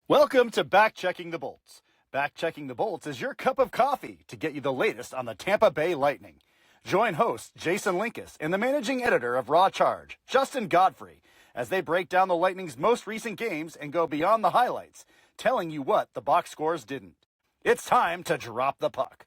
Welcome to Backchecking the Bolts. Backchecking the Bolts is your cup of coffee to get you the latest on the Tampa Bay Lightning. Join host Jason Linkus and the managing editor of Raw Charge, Justin Godfrey, as they break down the Lightning's most recent games and go beyond the highlights, telling you what the box scores didn't. It's time to drop the puck.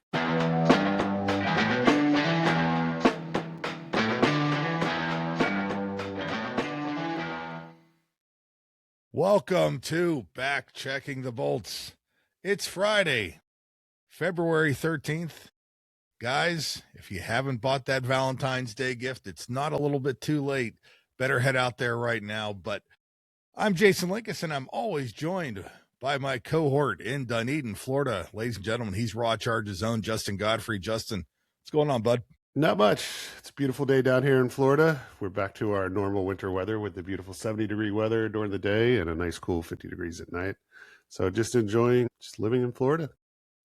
Welcome to Backchecking the Bolts. It's Friday, February 13th. Guys, if you haven't bought that Valentine's Day gift, it's not a little bit too late. Better head out there right now. But I'm Jason Linkus, and I'm always joined by my cohort in Dunedin, Florida. Ladies and gentlemen, he's Raw Charge's own Justin Godfrey. Justin, what's going on, bud? Not much. It's a beautiful day down here in Florida. We're back to our normal winter weather with the beautiful 70-degree weather during the day and a nice cool 50 degrees at night. So just enjoying just living in Florida.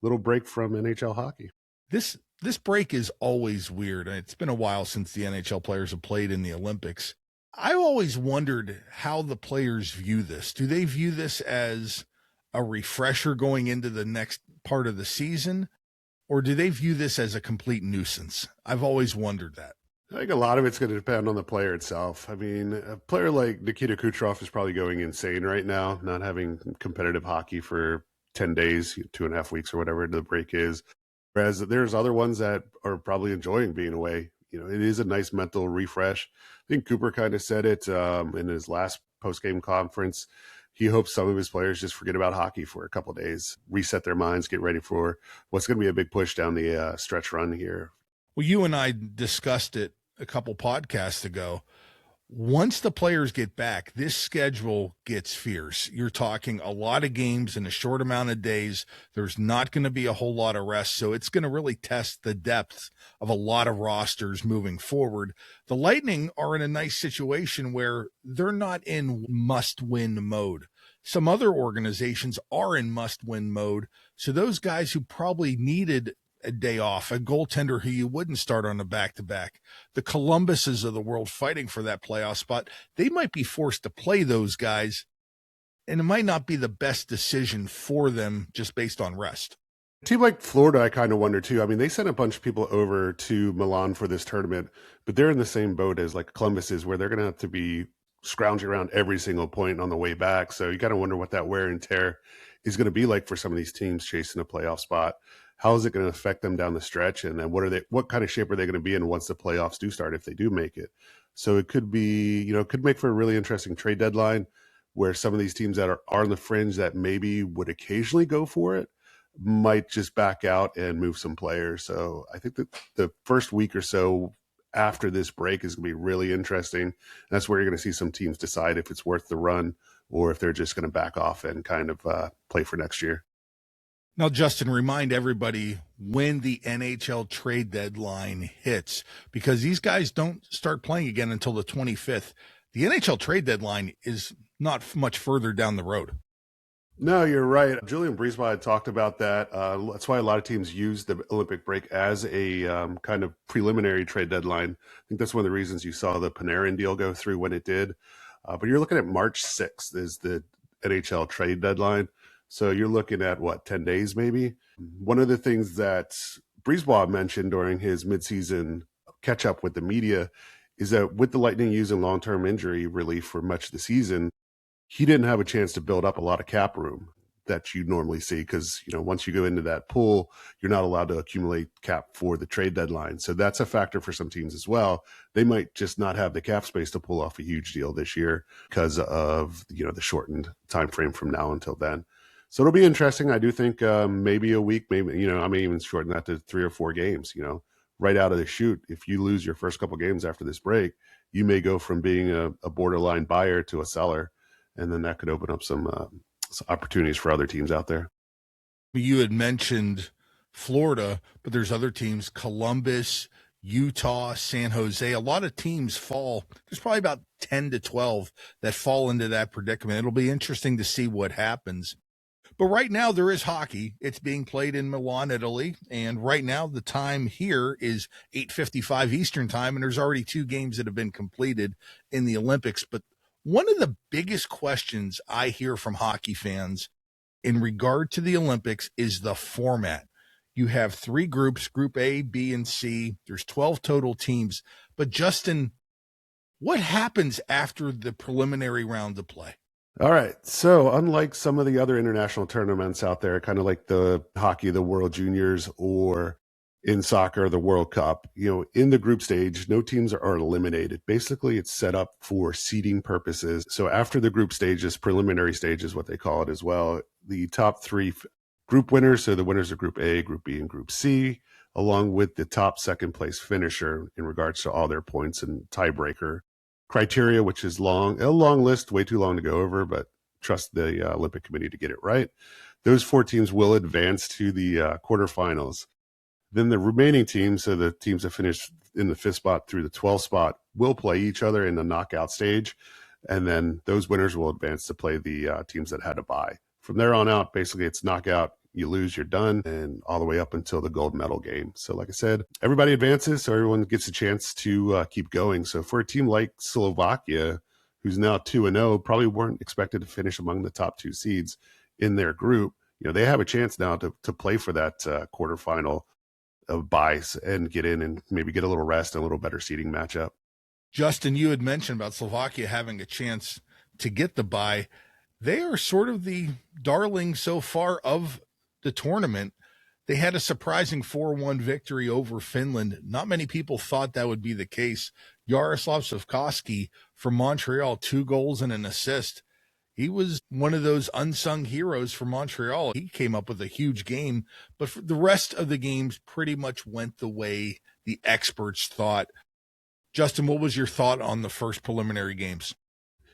Little break from NHL hockey. This break is always weird. It's been a while since the NHL players have played in the Olympics. I always wondered how the players view this. Do they view this as a refresher going into the next part of the season? Or do they view this as a complete nuisance? I've always wondered that. I think a lot of it's going to depend on the player itself. I mean, a player like Nikita Kucherov is probably going insane right now, not having competitive hockey for 10 days, 2.5 weeks or whatever the break is. Whereas there's other ones that are probably enjoying being away. You know, it is a nice mental refresh. I think Cooper kind of said it in his last post-game conference. He hopes some of his players just forget about hockey for a couple of days, reset their minds, get ready for what's going to be a big push down the stretch run here. Well, you and I discussed it a couple podcasts ago. Once the players get back, this schedule gets fierce. You're talking a lot of games in a short amount of days. There's not going to be a whole lot of rest, so it's going to really test the depth of a lot of rosters moving forward. The Lightning are in a nice situation where they're not in must-win mode. Some other organizations are in must-win mode, so those guys who probably needed a day off, a goaltender who you wouldn't start on a back-to-back, the Columbuses of the world fighting for that playoff spot, they might be forced to play those guys, and it might not be the best decision for them just based on rest. A team like Florida, I kind of wonder too. I mean, they sent a bunch of people over to Milan for this tournament, but they're in the same boat as like Columbus is, where they're going to have to be scrounging around every single point on the way back. So you kind of wonder what that wear and tear is going to be like for some of these teams chasing a playoff spot. How is it going to affect them down the stretch? And then what kind of shape are they going to be in once the playoffs do start, if they do make it? So it could be, could make for a really interesting trade deadline where some of these teams that are on the fringe that maybe would occasionally go for it might just back out and move some players. So I think that the first week or so after this break is going to be really interesting. That's where you're going to see some teams decide if it's worth the run or if they're just going to back off and kind of play for next year. Now, Justin, remind everybody when the NHL trade deadline hits, because these guys don't start playing again until the 25th. The NHL trade deadline is not much further down the road. No, you're right. Julian Breesma had talked about that. That's why a lot of teams use the Olympic break as a kind of preliminary trade deadline. I think that's one of the reasons you saw the Panarin deal go through when it did. But you're looking at March 6th is the NHL trade deadline. So you're looking at, 10 days maybe? One of the things that Breesma mentioned during his midseason catch-up with the media is that with the Lightning using long-term injury relief for much of the season, he didn't have a chance to build up a lot of cap room that you normally see because, once you go into that pool, you're not allowed to accumulate cap for the trade deadline. So that's a factor for some teams as well. They might just not have the cap space to pull off a huge deal this year because of, the shortened time frame from now until then. So it'll be interesting. I do think maybe a week, maybe, I may even shorten that to 3 or 4 games, right out of the chute. If you lose your first couple games after this break, you may go from being a borderline buyer to a seller. And then that could open up some opportunities for other teams out there. You had mentioned Florida, but there's other teams, Columbus, Utah, San Jose. A lot of teams fall. There's probably about 10 to 12 that fall into that predicament. It'll be interesting to see what happens. But right now there is hockey. It's being played in Milan, Italy. And right now the time here is 8:55 Eastern time. And there's already 2 games that have been completed in the Olympics. But one of the biggest questions I hear from hockey fans in regard to the Olympics is the format. You have 3 groups, Group A, B, and C. There's 12 total teams. But Justin, what happens after the preliminary round of play? All right. So unlike some of the other international tournaments out there, kind of like the hockey, the World Juniors, or in soccer, the World Cup, in the group stage, no teams are eliminated. Basically, it's set up for seeding purposes. So after the group stages, preliminary stage is what they call it as well, the top 3 group winners, so the winners of Group A, Group B, and Group C, along with the top second place finisher in regards to all their points and tiebreaker criteria, which is a long list, way too long to go over, but trust the Olympic Committee to get it right. Those 4 teams will advance to the quarterfinals. Then the remaining teams, so the teams that finish in the 5th spot through the 12th spot, will play each other in the knockout stage. And then those winners will advance to play the teams that had a bye. From there on out, basically it's knockout. You lose, you're done, and all the way up until the gold medal game. So like I said, everybody advances, so everyone gets a chance to keep going. So for a team like Slovakia, who's now 2-0, probably weren't expected to finish among the top 2 seeds in their group, they have a chance now to play for that quarterfinal of buys and get in and maybe get a little rest and a little better seeding matchup. Justin, you had mentioned about Slovakia having a chance to get the bye. They are sort of the darling so far of the tournament. They had a surprising 4-1 victory over Finland. Not many people thought that would be the case. Yaroslav Savkoski from Montreal, 2 goals and an assist. He was one of those unsung heroes for Montreal. He came up with a huge game, but for the rest of the games pretty much went the way the experts thought. Justin, what was your thought on the first preliminary games?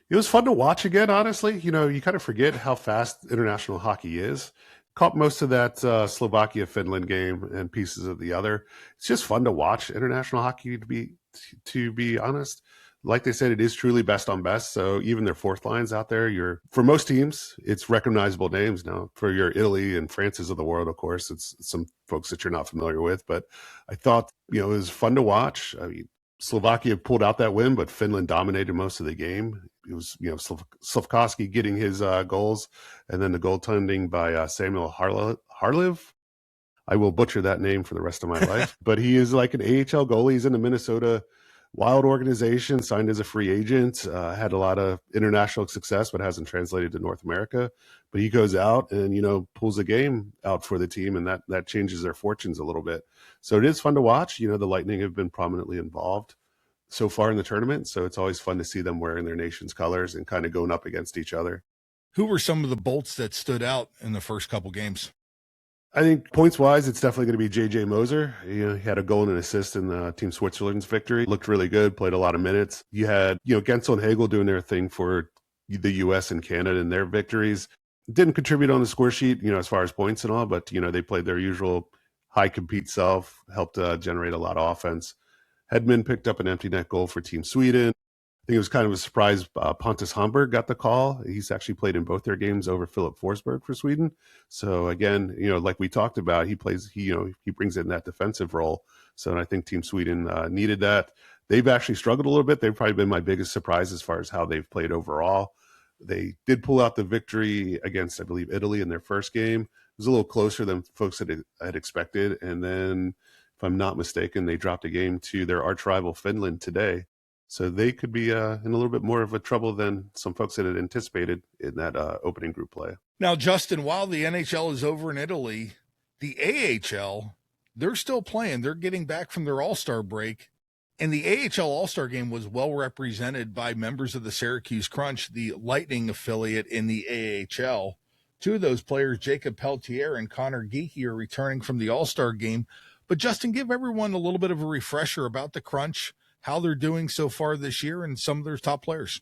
It was fun to watch again, honestly. You kind of forget how fast international hockey is. Caught most of that Slovakia-Finland game and pieces of the other. It's just fun to watch international hockey, to be honest. Like they said, it is truly best on best. So even their 4th lines out there, for most teams, it's recognizable names now. For your Italy and France's of the world, of course, it's some folks that you're not familiar with. But I thought, it was fun to watch. I mean, Slovakia pulled out that win, but Finland dominated most of the game. It was, Slavkovsky getting his goals, and then the goaltending by Samuel Harlev. I will butcher that name for the rest of my life, but he is like an AHL goalie. He's in the Minnesota Wild organization, signed as a free agent, had a lot of international success, but hasn't translated to North America. But he goes out and, pulls a game out for the team, and that changes their fortunes a little bit. So it is fun to watch. The Lightning have been prominently involved so far in the tournament. So it's always fun to see them wearing their nation's colors and kind of going up against each other. Who were some of the Bolts that stood out in the first couple games? I think points-wise, it's definitely going to be J.J. Moser. He had a goal and an assist in the Team Switzerland's victory. Looked really good, played a lot of minutes. You had, Gensel and Hagel doing their thing for the U.S. and Canada in their victories. Didn't contribute on the score sheet, as far as points and all, but, they played their usual high compete self, helped generate a lot of offense. Hedman picked up an empty net goal for Team Sweden. I think it was kind of a surprise. Pontus Hamburg got the call. He's actually played in both their games over Philip Forsberg for Sweden. So again, like we talked about, he brings in that defensive role. So I think Team Sweden needed that. They've actually struggled a little bit. They've probably been my biggest surprise as far as how they've played overall. They did pull out the victory against, I believe, Italy in their first game. It was a little closer than folks had expected. And then, if I'm not mistaken, they dropped a game to their arch rival Finland today. So they could be in a little bit more of a trouble than some folks had anticipated in that opening group play. Now, Justin, while the NHL is over in Italy, the AHL, they're still playing. They're getting back from their All-Star break. And the AHL All-Star game was well represented by members of the Syracuse Crunch, the Lightning affiliate in the AHL. 2 of those players, Jacob Peltier and Connor Geeky, are returning from the All-Star game. But Justin, give everyone a little bit of a refresher about the Crunch, how they're doing so far this year, and some of their top players.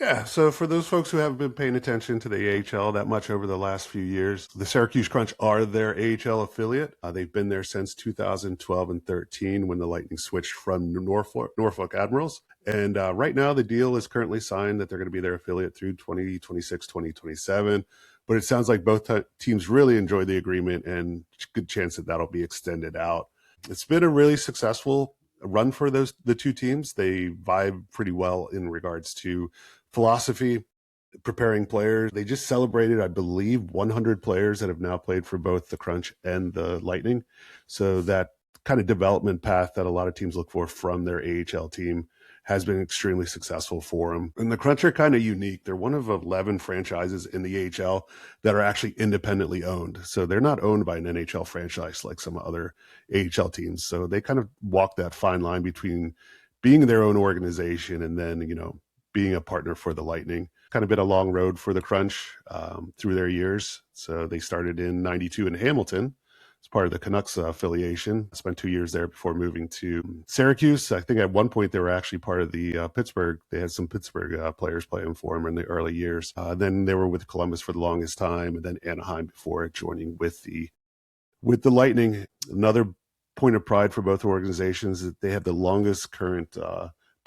Yeah, so for those folks who haven't been paying attention to the AHL that much over the last few years, the Syracuse Crunch are their AHL affiliate. They've been there since 2012 and 13 when the Lightning switched from Norfolk Admirals. And right now the deal is currently signed that they're going to be their affiliate through 2026, 2027. But it sounds like both teams really enjoy the agreement, and good chance that that'll be extended out. It's been a really successful run for the 2 teams. They vibe pretty well in regards to philosophy. preparing players. They just celebrated, I believe, 100 players that have now played for both the Crunch and the Lightning. So that kind of development path that a lot of teams look for from their AHL team has been extremely successful for them. And the Crunch are kind of unique. They're one of 11 franchises in the AHL that are actually independently owned. So they're not owned by an NHL franchise like some other AHL teams. So they kind of walk that fine line between being their own organization and then, being a partner for the Lightning. Kind of been a long road for the Crunch through their years. So they started in 92 in Hamilton. It's part of the Canucks affiliation. Spent 2 years there before moving to Syracuse. I think at one point they were actually part of the Pittsburgh. They had some Pittsburgh players playing for them in the early years. Then they were with Columbus for the longest time, and then Anaheim before joining with the Lightning. Another point of pride for both organizations is that they have the longest current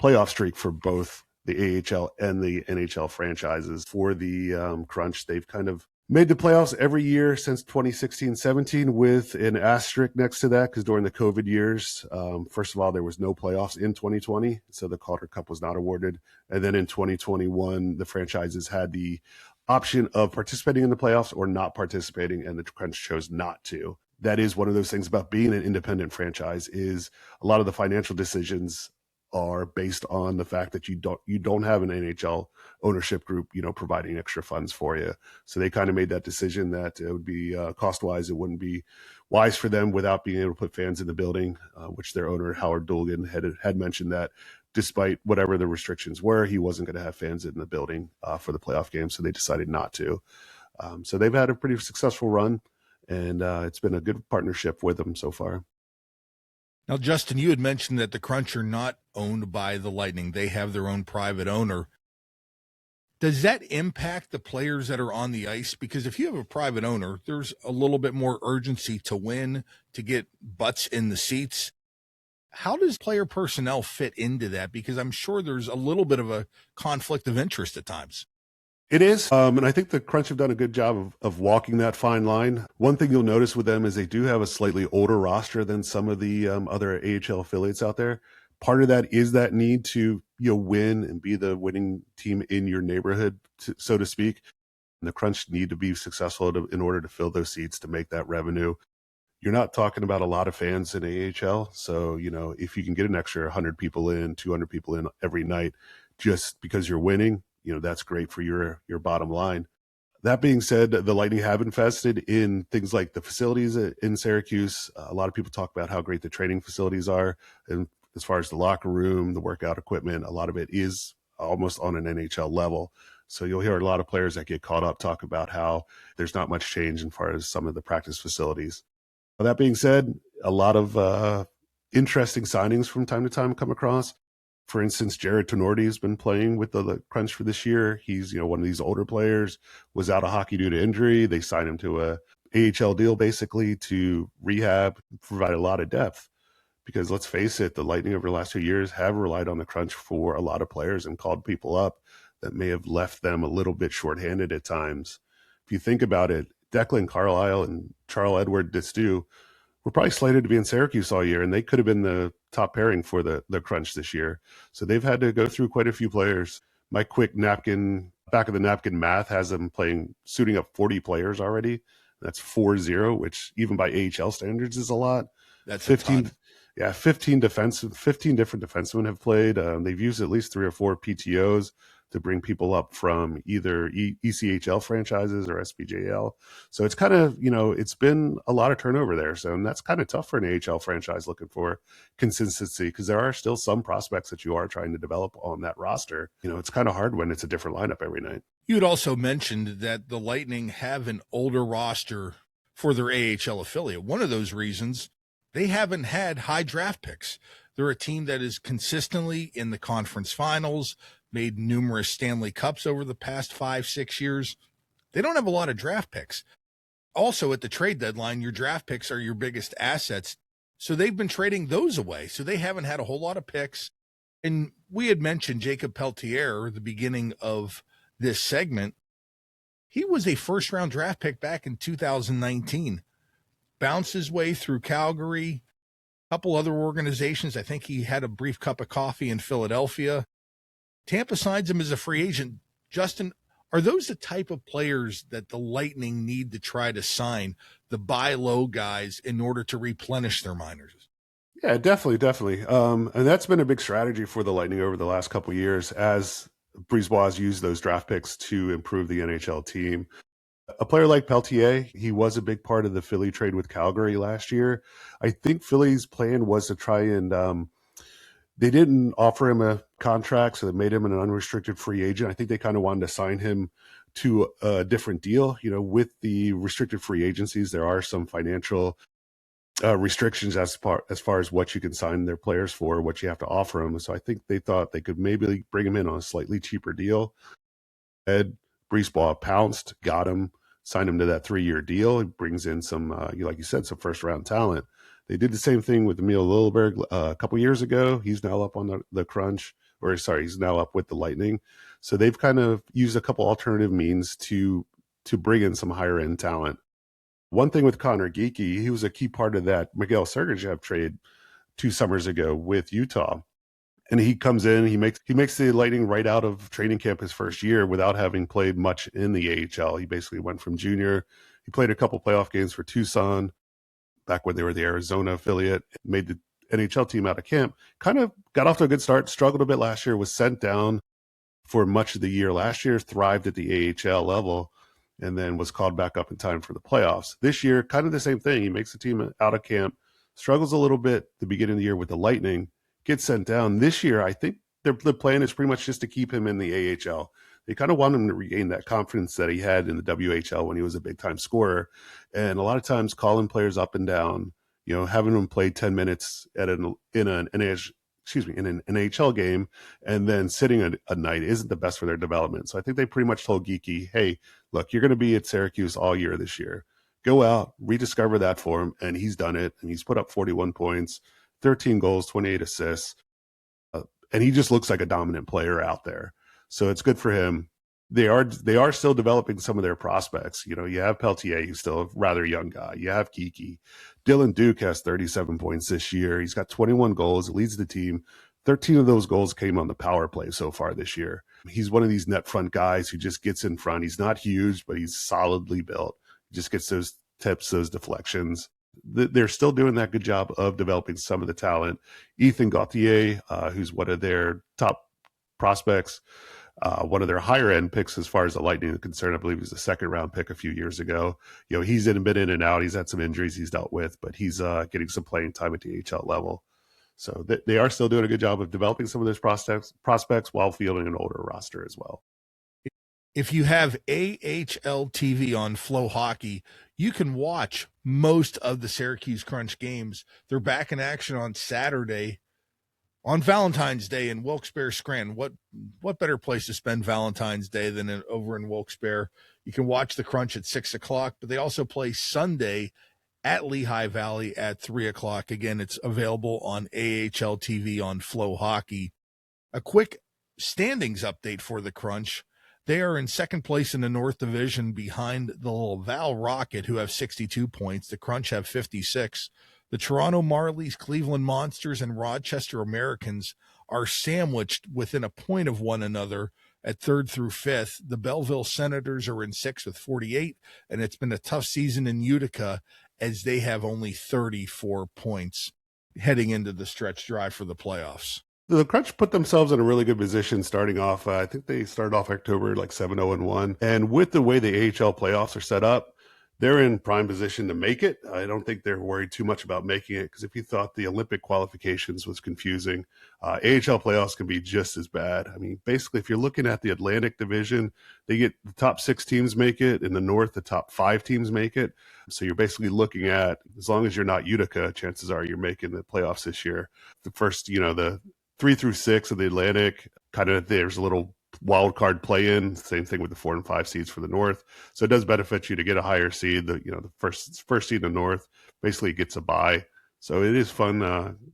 playoff streak for both the AHL and the NHL franchises. For the Crunch, they've kind of made the playoffs every year since 2016-17 with an asterisk next to that because during the COVID years, first of all, there was no playoffs in 2020, so the Calder Cup was not awarded. And then in 2021, the franchises had the option of participating in the playoffs or not participating, and the Crunch chose not to. That is one of those things about being an independent franchise is a lot of the financial decisions are based on the fact that you don't have an NHL ownership group, providing extra funds for you. So they kind of made that decision that it would be cost-wise, it wouldn't be wise for them without being able to put fans in the building, which their owner, Howard Dugan, had mentioned that despite whatever the restrictions were, he wasn't going to have fans in the building for the playoff game. So they decided not to. So they've had a pretty successful run, and it's been a good partnership with them so far. Now, Justin, you had mentioned that the Crunch are not owned by the Lightning. They have their own private owner. Does that impact the players that are on the ice? Because if you have a private owner, there's a little bit more urgency to win, to get butts in the seats. How does player personnel fit into that? Because I'm sure there's a little bit of a conflict of interest at times. It is. And I think the Crunch have done a good job of walking that fine line. One thing you'll notice with them is they do have a slightly older roster than some of the other AHL affiliates out there. Part of that is that need to win and be the winning team in your neighborhood, so to speak. And the Crunch need to be successful in order to fill those seats to make that revenue. You're not talking about a lot of fans in AHL. So, if you can get an extra 100 people in, 200 people in every night, just because you're winning, that's great for your bottom line. That being said, the Lightning have invested in things like the facilities in Syracuse. A lot of people talk about how great the training facilities are. And as far as the locker room, the workout equipment, a lot of it is almost on an NHL level. So you'll hear a lot of players that get caught up talk about how there's not much change as far as some of the practice facilities. That being said, a lot of interesting signings from time to time come across. For instance, Jared Tenorti has been playing with the Crunch for this year. He's, one of these older players, was out of hockey due to injury. They signed him to a AHL deal basically to rehab, provide a lot of depth. Because let's face it, the Lightning over the last 2 years have relied on the Crunch for a lot of players and called people up that may have left them a little bit shorthanded at times. If you think about it, Declan Carlisle and Charles-Edouard Destu were probably slated to be in Syracuse all year, and they could have been the top pairing for the Crunch this year. So they've had to go through quite a few players. My quick back of the napkin math has them suiting up 40 players already. That's 40, which even by AHL standards is a lot. That's 15. Yeah, 15 different defensemen have played. They've used at least 3 or 4 PTOs to bring people up from either ECHL franchises or SPJL. So it's kind of, it's been a lot of turnover there. So, and that's kind of tough for an AHL franchise looking for consistency because there are still some prospects that you are trying to develop on that roster. It's kind of hard when it's a different lineup every night. You had also mentioned that the Lightning have an older roster for their AHL affiliate. One of those reasons, they haven't had high draft picks. They're a team that is consistently in the conference finals, made numerous Stanley Cups over the past 5-6 years. They don't have a lot of draft picks. Also, at the trade deadline, your draft picks are your biggest assets. So they've been trading those away. So they haven't had a whole lot of picks. And we had mentioned Jacob Peltier at the beginning of this segment. He was a first-round draft pick back in 2019. Bounced his way through Calgary, a couple other organizations. I think he had a brief cup of coffee in Philadelphia. Tampa signs him as a free agent. Justin, Are those the type of players that the Lightning need to try to sign, the buy low guys, in order to replenish their minors? Yeah, definitely, definitely. And that's been a big strategy for the Lightning over the last couple of years as Brisebois has used those draft picks to improve the NHL team. A player like Peltier, he was a big part of the Philly trade with Calgary last year. I think Philly's plan was to try and they didn't offer him a contract, so they made him an unrestricted free agent. I think they kind of wanted to sign him to a different deal. You know, with the restricted free agencies, there are some financial restrictions as far as what you can sign their players for, what you have to offer them. So I think they thought they could maybe bring him in on a slightly cheaper deal. Ed Brisebois pounced, got him, signed him to that 3-year deal. It brings in some, like you said, some first round talent. They did the same thing with Emil Lilleberg a couple years ago. He's now up on the Crunch, he's now up with the Lightning. So they've kind of used a couple alternative means to bring in some higher end talent. One thing with Connor Geekie, he was a key part of that Miguel Sergachev trade 2 summers ago with Utah. And he comes in, he makes the Lightning right out of training camp his first year without having played much in the AHL. He basically went from junior. He played a couple playoff games for Tucson back when they were the Arizona affiliate, made the NHL team out of camp, kind of got off to a good start, struggled a bit last year, was sent down for much of the year last year, thrived at the AHL level, and then was called back up in time for the playoffs. This year, kind of the same thing. He makes the team out of camp, struggles a little bit at the beginning of the year with the Lightning, gets sent down. This year, I think the plan is pretty much just to keep him in the AHL. They kind of want him to regain that confidence that he had in the WHL when he was a big-time scorer. And a lot of times calling players up and down, having them play 10 minutes in an NHL game and then sitting a night isn't the best for their development. So I think they pretty much told Geekie, hey, look, you're going to be at Syracuse all year this year. Go out, rediscover that for him. And he's done it. And he's put up 41 points, 13 goals, 28 assists. And he just looks like a dominant player out there. So it's good for him. They are still developing some of their prospects. You have Peltier, who's still a rather young guy. You have Geekie. Dylan Duke has 37 points this year. He's got 21 goals, leads the team. 13 of those goals came on the power play so far this year. He's one of these net front guys who just gets in front. He's not huge, but he's solidly built. He just gets those tips, those deflections. They're still doing that good job of developing some of the talent. Ethan Gauthier, who's one of their top prospects, one of their higher end picks as far as the Lightning is concerned. I believe he was a 2nd-round pick a few years ago. He's been in and out. He's had some injuries he's dealt with, but he's getting some playing time at the AHL level. So they are still doing a good job of developing some of those prospects while fielding an older roster as well. If you have AHL TV on Flow Hockey, you can watch most of the Syracuse Crunch games. They're back in action on Saturday, on Valentine's Day in Wilkes-Barre, Scranton. What better place to spend Valentine's Day than over in Wilkes-Barre? You can watch the Crunch at 6 o'clock, but they also play Sunday at Lehigh Valley at 3 o'clock. Again, it's available on AHL TV on Flow Hockey. A quick standings update for the Crunch. They are in 2nd place in the North Division behind the Laval Rocket, who have 62 points. The Crunch have 56. The Toronto Marlies, Cleveland Monsters, and Rochester Americans are sandwiched within a point of one another at 3rd through 5th. The Belleville Senators are in 6th with 48, and it's been a tough season in Utica as they have only 34 points heading into the stretch drive for the playoffs. The Crunch put themselves in a really good position starting off. I think they started off October like 7-0-1. And with the way the AHL playoffs are set up, they're in prime position to make it. I don't think they're worried too much about making it, because if you thought the Olympic qualifications was confusing, AHL playoffs can be just as bad. I mean, basically, if you're looking at the Atlantic Division, they get the top 6 teams make it. In the North, the top 5 teams make it. So you're basically looking at, as long as you're not Utica, chances are you're making the playoffs this year. The first, the 3 through 6 of the Atlantic, kind of there's a little wild card play in. Same thing with the 4 and 5 seeds for the North. So it does benefit you to get a higher seed. The first seed in the North basically gets a bye. So it is fun,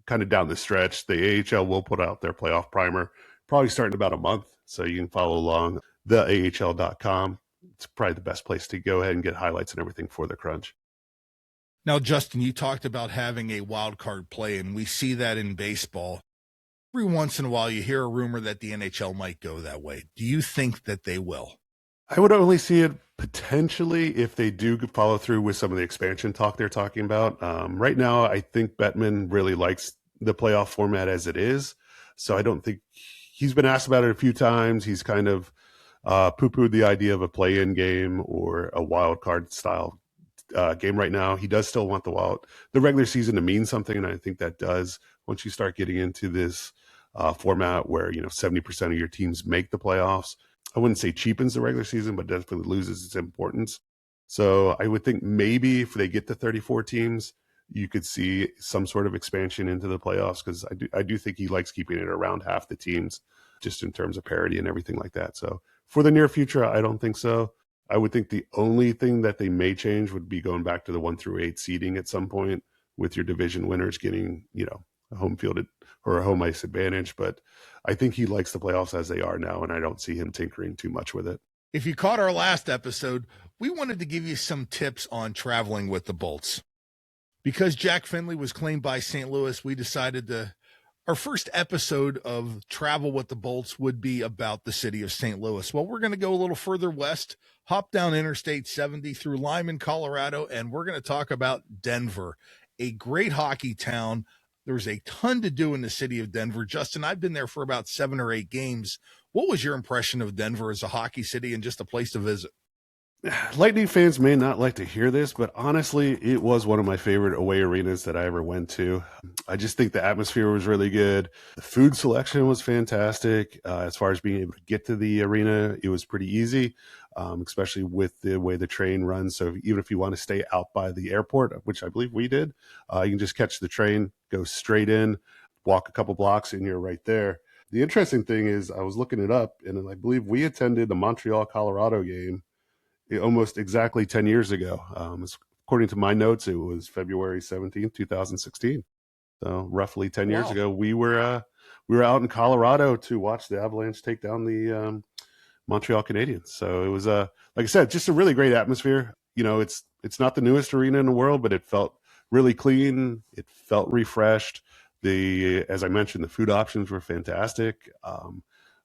kind of down the stretch. The AHL will put out their playoff primer, probably starting about a month. So you can follow along theahl.com. It's probably the best place to go ahead and get highlights and everything for the Crunch. Now, Justin, you talked about having a wild card play, and we see that in baseball. Every once in a while, you hear a rumor that the NHL might go that way. Do you think that they will? I would only see it potentially if they do follow through with some of the expansion talk they're talking about. Right now, I think Bettman really likes the playoff format as it is. So I don't think he's been asked about it a few times. He's kind of poo-pooed the idea of a play-in game or a wild card style game right now. He does still want the regular season to mean something, and I think that does once you start getting into this format where 70% of your teams make the playoffs. I wouldn't say cheapens the regular season, but definitely loses its importance. So I would think maybe if they get to 34 teams, you could see some sort of expansion into the playoffs, because I do think he likes keeping it around half the teams, just in terms of parity and everything like that. So for the near future, I don't think so. I would think the only thing that they may change would be going back to the 1 through 8 seeding at some point, with your division winners getting, a home field or a home ice advantage. But I think he likes the playoffs as they are now, and I don't see him tinkering too much with it. If you caught our last episode, we wanted to give you some tips on traveling with the Bolts. Because Jack Finley was claimed by St. Louis, we decided our first episode of Travel with the Bolts would be about the city of St. Louis. Well, we're going to go a little further west, hop down Interstate 70 through Lyman, Colorado, and we're going to talk about Denver, a great hockey town. There's a ton to do in the city of Denver. Justin, I've been there for about 7 or 8 games. What was your impression of Denver as a hockey city and just a place to visit? Lightning fans may not like to hear this, but honestly, it was one of my favorite away arenas that I ever went to. I just think the atmosphere was really good. The food selection was fantastic. As far as being able to get to the arena, it was pretty easy, especially with the way the train runs. So even if you want to stay out by the airport, which I believe we did, you can just catch the train, go straight in, walk a couple blocks, and you're right there. The interesting thing is I was looking it up, and I believe we attended the Montreal, Colorado game almost exactly 10 years ago. According to my notes, it was February 17th, 2016. So roughly 10 years ago, we were out in Colorado to watch the Avalanche take down the Montreal Canadiens. So it was like I said, just a really great atmosphere. It's not the newest arena in the world, but it felt really clean. It felt refreshed. As I mentioned, the food options were fantastic.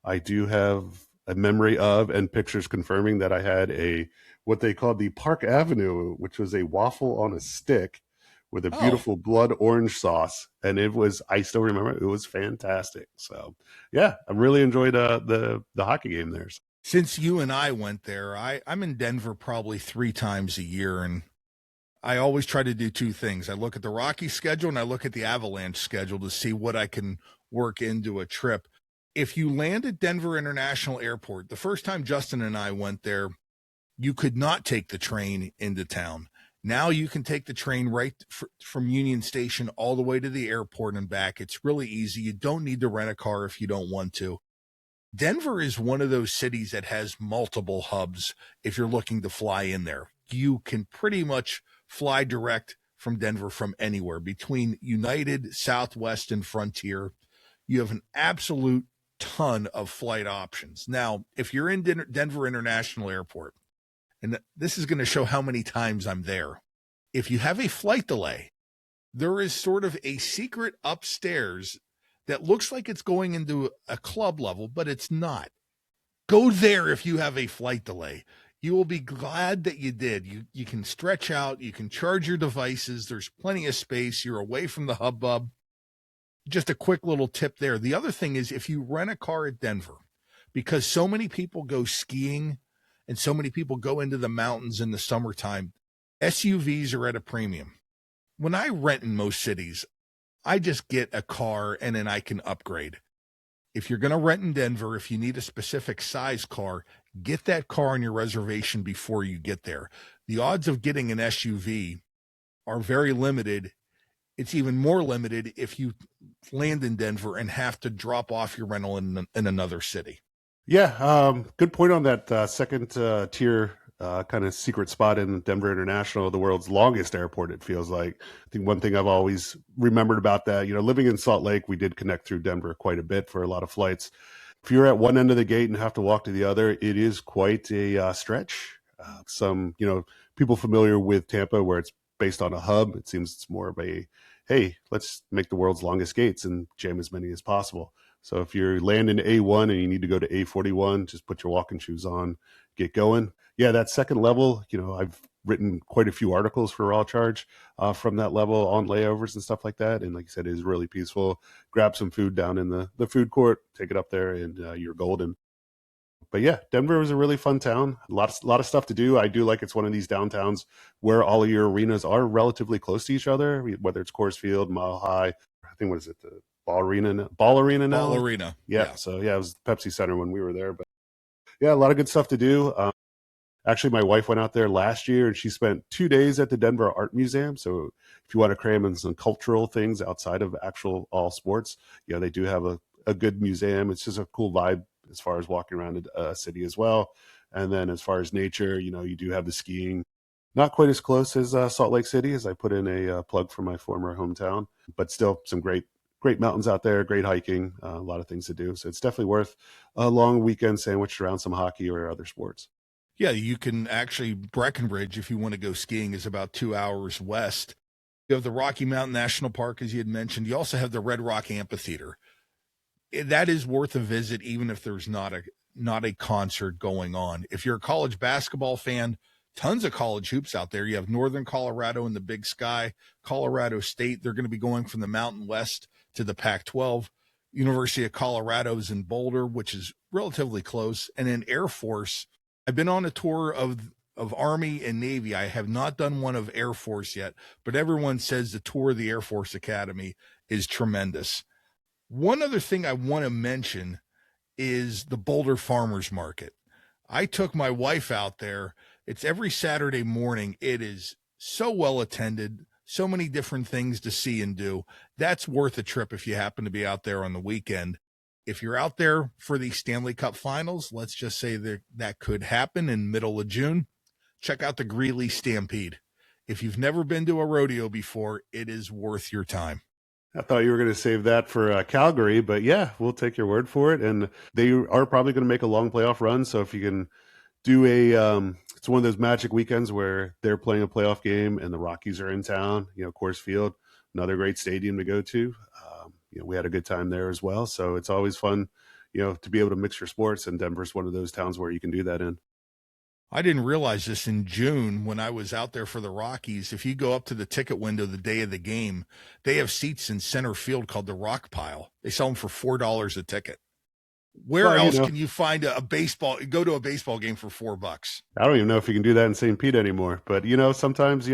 I do have a memory of and pictures confirming that I had what they called the Park Avenue, which was a waffle on a stick with a beautiful blood orange sauce. And I still remember it was fantastic. So yeah, I really enjoyed the hockey game there. Since you and I went there, I'm in Denver probably 3 times a year, and I always try to do 2 things. I look at the Rockies schedule and I look at the Avalanche schedule to see what I can work into a trip. If you land at Denver International Airport, the first time Justin and I went there, you could not take the train into town. Now you can take the train right from Union Station all the way to the airport and back. It's really easy. You don't need to rent a car if you don't want to. Denver is one of those cities that has multiple hubs. If you're looking to fly in there, you can pretty much fly direct from Denver from anywhere between United, Southwest, and Frontier. You have an absolute ton of flight options. Now, if you're in Denver International Airport, and this is going to show how many times I'm there, if you have a flight delay, there is sort of a secret upstairs that looks like it's going into a club level, but it's not. Go there if you have a flight delay. You will be glad that you did. You can stretch out, you can charge your devices, there's plenty of space, you're away from the hubbub. Just a quick little tip there. The other thing is, if you rent a car at Denver, because so many people go skiing and so many people go into the mountains in the summertime, SUVs are at a premium. When I rent in most cities, I just get a car and then I can upgrade. If you're going to rent in Denver, if you need a specific size car, get that car on your reservation before you get there. The odds of getting an SUV are very limited. It's even more limited if you land in Denver and have to drop off your rental in another city. Yeah, good point on that second tier kind of secret spot in Denver International, the world's longest airport, it feels like. I think one thing I've always remembered about that, living in Salt Lake, we did connect through Denver quite a bit for a lot of flights. If you're at one end of the gate and have to walk to the other, it is quite a stretch. Some, people familiar with Tampa, where it's based on a hub, it seems it's more of a, hey, let's make the world's longest gates and jam as many as possible. So if you're landing A1 and you need to go to A41, just put your walking shoes on, get going. Yeah, that second level, I've written quite a few articles for Raw Charge from that level on layovers and stuff like that. And like I said, it is really peaceful. Grab some food down in the food court, take it up there, and you're golden. But yeah, Denver was a really fun town. A lot of stuff to do. I do like it's one of these downtowns where all of your arenas are relatively close to each other, whether it's Coors Field, Mile High. I think, what is it, the Ball Arena now? Ball Arena. Yeah. So yeah, it was Pepsi Center when we were there. But yeah, a lot of good stuff to do. Actually, my wife went out there last year and she spent 2 days at the Denver Art Museum. So if you want to cram in some cultural things outside of actual all sports, they do have a good museum. It's just a cool vibe as far as walking around a city as well. And then as far as nature, you do have the skiing. Not quite as close as Salt Lake City, as I put in a plug for my former hometown, but still some great mountains out there, great hiking, a lot of things to do. So it's definitely worth a long weekend sandwiched around some hockey or other sports. Yeah, you can actually, Breckenridge, if you want to go skiing, is about 2 hours west. You have the Rocky Mountain National Park, as you had mentioned. You also have the Red Rock Amphitheater. That is worth a visit, even if there's not a concert going on. If you're a college basketball fan, tons of college hoops out there. You have Northern Colorado in the Big Sky, Colorado State. They're going to be going from the Mountain West to the Pac-12. University of Colorado is in Boulder, which is relatively close. And in Air Force, I've been on a tour of Army and Navy. I have not done one of Air Force yet, but everyone says the tour of the Air Force Academy is tremendous. One other thing I want to mention is the Boulder Farmers Market. I took my wife out there. It's every Saturday morning. It is so well attended, so many different things to see and do. That's worth a trip if you happen to be out there on the weekend. If you're out there for the Stanley Cup Finals, let's just say that could happen in middle of June, check out the Greeley Stampede. If you've never been to a rodeo before, it is worth your time. I thought you were going to save that for Calgary, but yeah, we'll take your word for it. And they are probably going to make a long playoff run. So if you can do it's one of those magic weekends where they're playing a playoff game and the Rockies are in town, Coors Field, another great stadium to go to. We had a good time there as well. So it's always fun, to be able to mix your sports. And Denver's one of those towns where you can do that in. I didn't realize this in June when I was out there for the Rockies. If you go up to the ticket window the day of the game, they have seats in center field called the Rock Pile. They sell them for $4 a ticket. Where else can you find go to a baseball game for $4? I don't even know if you can do that in St. Pete anymore. But, sometimes,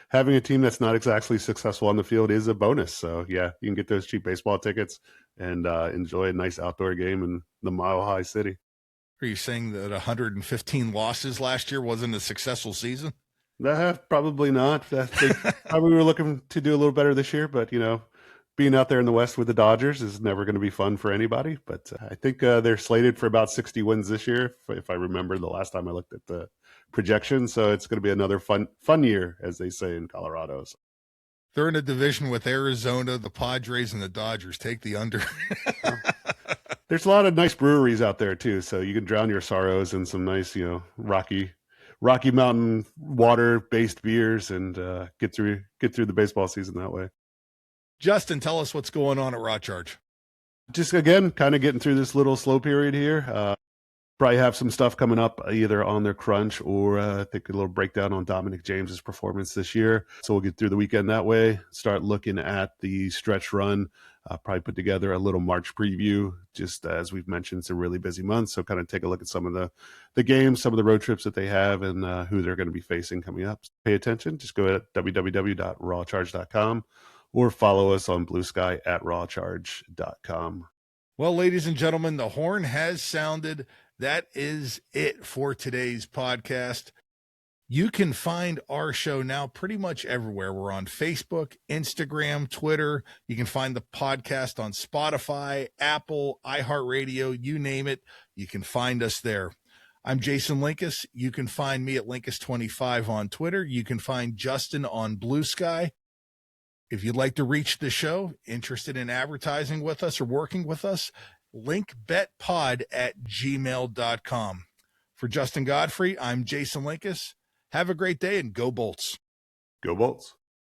having a team that's not exactly successful on the field is a bonus. So, yeah, you can get those cheap baseball tickets and enjoy a nice outdoor game in the Mile High City. Are you saying that 115 losses last year wasn't a successful season? Probably not. They probably were looking to do a little better this year, but, being out there in the West with the Dodgers is never going to be fun for anybody. But I think they're slated for about 60 wins this year, if I remember the last time I looked at the projection. So it's going to be another fun year, as they say in Colorado. So. They're in a division with Arizona, the Padres, and the Dodgers. Take the under. There's a lot of nice breweries out there too, so you can drown your sorrows in some nice, Rocky Mountain water-based beers and get through the baseball season that way. Justin, tell us what's going on at Raw Charge. Just again, kind of getting through this little slow period here. Probably have some stuff coming up either on their crunch or I think a little breakdown on Dominic James's performance this year. So we'll get through the weekend that way. Start looking at the stretch run. Probably put together a little March preview. Just as we've mentioned, it's a really busy month. So kind of take a look at some of the games, some of the road trips that they have, and who they're going to be facing coming up. So pay attention. Just go to www.rawcharge.com. or follow us on Blue Sky at rawcharge.com. Well, ladies and gentlemen, the horn has sounded. That is it for today's podcast. You can find our show now pretty much everywhere. We're on Facebook, Instagram, Twitter. You can find the podcast on Spotify, Apple, iHeartRadio, you name it. You can find us there. I'm Jason Linkus. You can find me at Linkus25 on Twitter. You can find Justin on Blue Sky. If you'd like to reach the show, interested in advertising with us or working with us, linkbetpod@gmail.com. For Justin Godfrey, I'm Jason Linkus. Have a great day and go Bolts. Go Bolts.